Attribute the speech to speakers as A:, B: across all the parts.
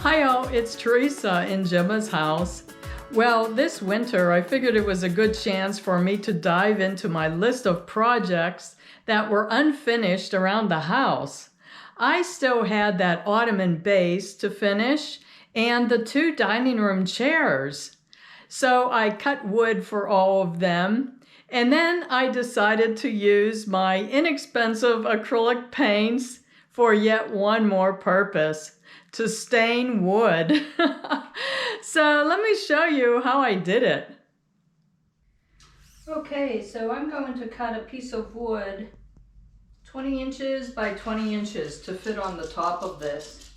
A: Hi all, it's Teresa in Gemma's house. Well, this winter I figured it was a good chance for me to dive into my list of projects that were unfinished around the house. I still had that ottoman base to finish and the 2 dining room chairs. So I cut wood for all of them, and then I decided to use my inexpensive acrylic paints for yet one more purpose: to stain wood. So let me show you how I did it. Okay, so I'm going to cut a piece of wood 20 inches by 20 inches to fit on the top of this.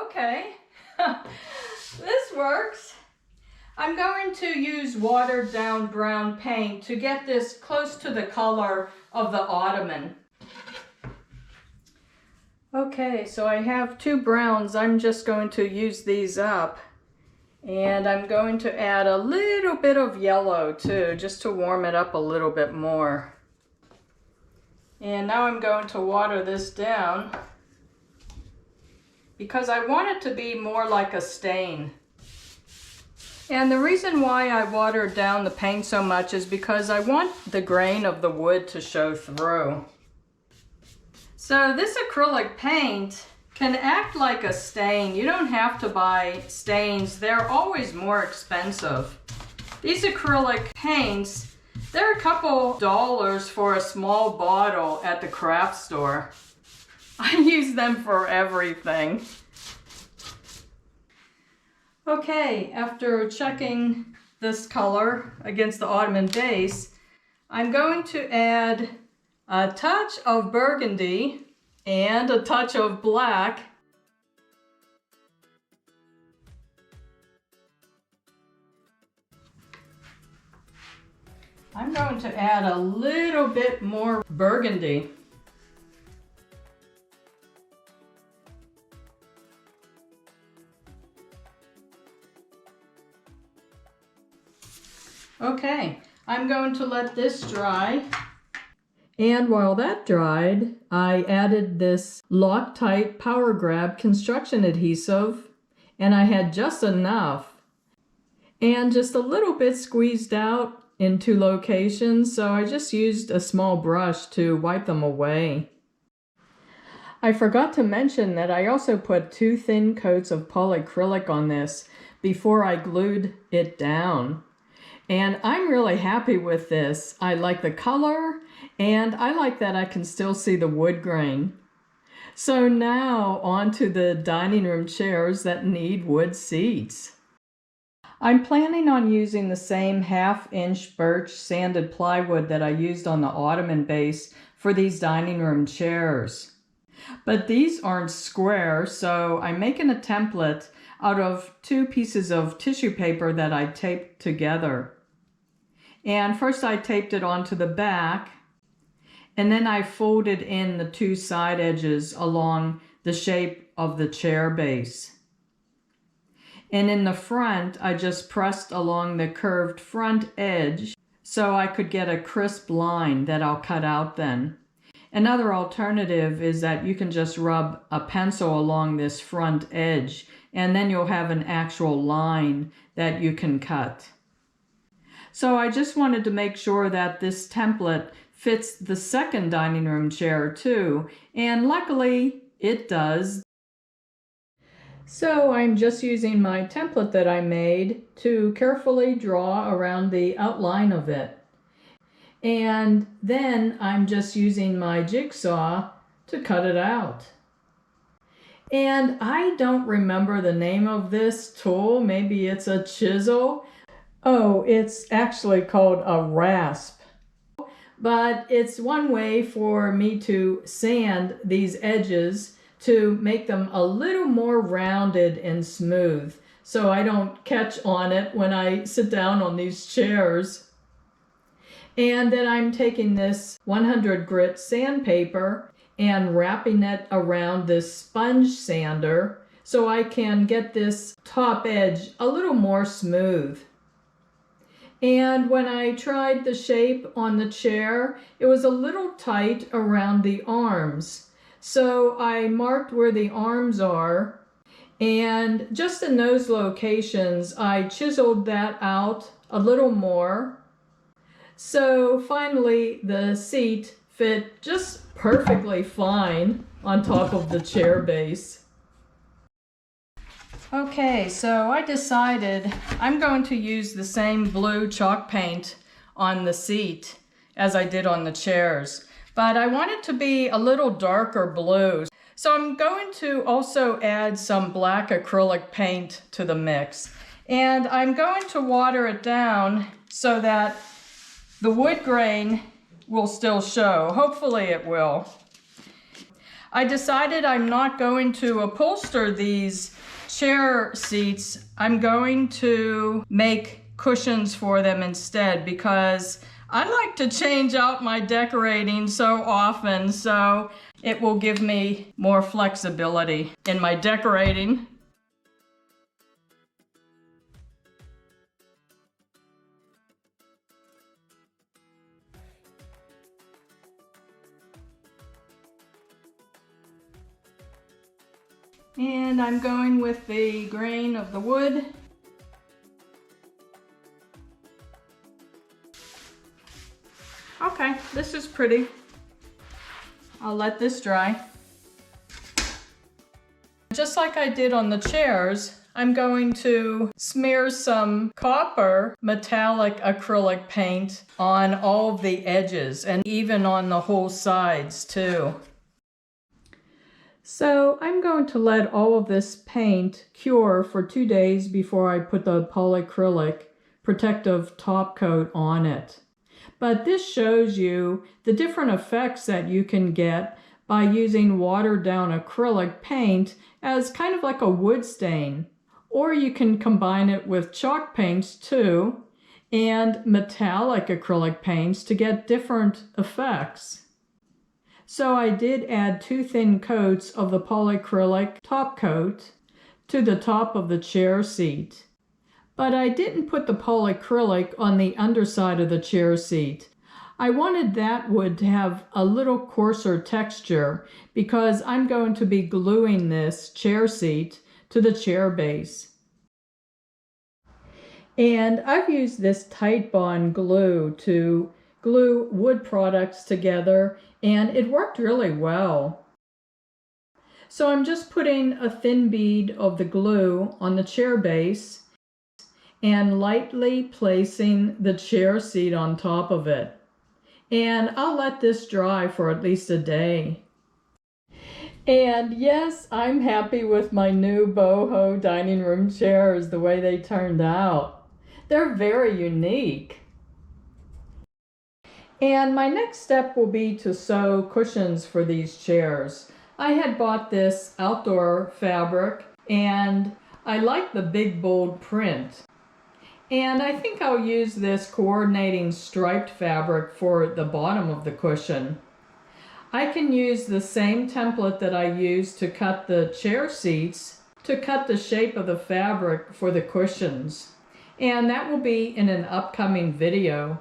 A: Okay, this works. I'm going to use watered down brown paint to get this close to the color of the ottoman. Okay, so I have 2 browns. I'm just going to use these up. And I'm going to add a little bit of yellow too, just to warm it up a little bit more. And now I'm going to water this down, because I want it to be more like a stain. And the reason why I watered down the paint so much is because I want the grain of the wood to show through. So this acrylic paint can act like a stain. You don't have to buy stains. They're always more expensive. These acrylic paints, they're a couple dollars for a small bottle at the craft store. I use them for everything. Okay, after checking this color against the ottoman base, I'm going to add a touch of burgundy and a touch of black. I'm going to add a little bit more burgundy. Okay, I'm going to let this dry. And while that dried, I added this Loctite Power Grab construction adhesive, and I had just enough. And just a little bit squeezed out in 2 locations, so I just used a small brush to wipe them away. I forgot to mention that I also put 2 thin coats of polyacrylic on this before I glued it down. And I'm really happy with this. I like the color, and I like that I can still see the wood grain. So now on to the dining room chairs that need wood seats. I'm planning on using the same 1/2-inch birch sanded plywood that I used on the ottoman base for these dining room chairs. But these aren't square, so I'm making a template out of 2 pieces of tissue paper that I taped together. And first I taped it onto the back, and then I folded in the 2 side edges along the shape of the chair base. And in the front, I just pressed along the curved front edge so I could get a crisp line that I'll cut out then. Another alternative is that you can just rub a pencil along this front edge, and then you'll have an actual line that you can cut. So I just wanted to make sure that this template fits the second dining room chair too, and luckily it does. So I'm just using my template that I made to carefully draw around the outline of it. And then I'm just using my jigsaw to cut it out. And I don't remember the name of this tool. Maybe it's a chisel. Oh, it's actually called a rasp. But it's one way for me to sand these edges to make them a little more rounded and smooth, so I don't catch on it when I sit down on these chairs. And then I'm taking this 100 grit sandpaper and wrapping it around this sponge sander so I can get this top edge a little more smooth. And when I tried the shape on the chair, it was a little tight around the arms. So I marked where the arms are, and just in those locations, I chiseled that out a little more. So finally, the seat fit just perfectly fine on top of the chair base. Okay, so I decided I'm going to use the same blue chalk paint on the seat as I did on the chairs, but I want it to be a little darker blue. So I'm going to also add some black acrylic paint to the mix, and I'm going to water it down so that the wood grain will still show. Hopefully it will. I decided I'm not going to upholster these chair seats. I'm going to make cushions for them instead because I like to change out my decorating so often, so it will give me more flexibility in my decorating. And I'm going with the grain of the wood. Okay, this is pretty. I'll let this dry. Just like I did on the chairs, I'm going to smear some copper metallic acrylic paint on all of the edges and even on the whole sides too. So I'm going to let all of this paint cure for 2 days before I put the polyacrylic protective top coat on it. But this shows you the different effects that you can get by using watered down acrylic paint as kind of like a wood stain. Or you can combine it with chalk paints too and metallic acrylic paints to get different effects. So I did add 2 thin coats of the polyacrylic top coat to the top of the chair seat. But I didn't put the polyacrylic on the underside of the chair seat. I wanted that wood to have a little coarser texture because I'm going to be gluing this chair seat to the chair base. And I've used this Tight Bond glue to glue wood products together, and it worked really well. So I'm just putting a thin bead of the glue on the chair base and lightly placing the chair seat on top of it. And I'll let this dry for at least a day. And yes, I'm happy with my new boho dining room chairs, the way they turned out. They're very unique. And my next step will be to sew cushions for these chairs. I had bought this outdoor fabric and I like the big bold print. And I think I'll use this coordinating striped fabric for the bottom of the cushion. I can use the same template that I used to cut the chair seats to cut the shape of the fabric for the cushions. And that will be in an upcoming video.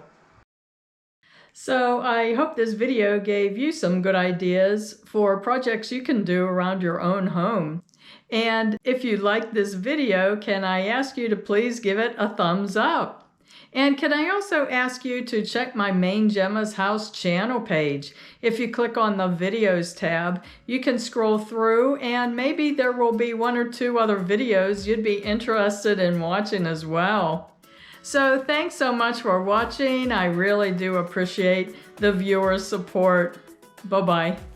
A: So I hope this video gave you some good ideas for projects you can do around your own home. And if you liked this video, can I ask you to please give it a thumbs up? And can I also ask you to check my main Gemma's House channel page? If you click on the videos tab, you can scroll through and maybe there will be 1 or 2 other videos you'd be interested in watching as well. So thanks so much for watching. I really do appreciate the viewer support. Bye-bye.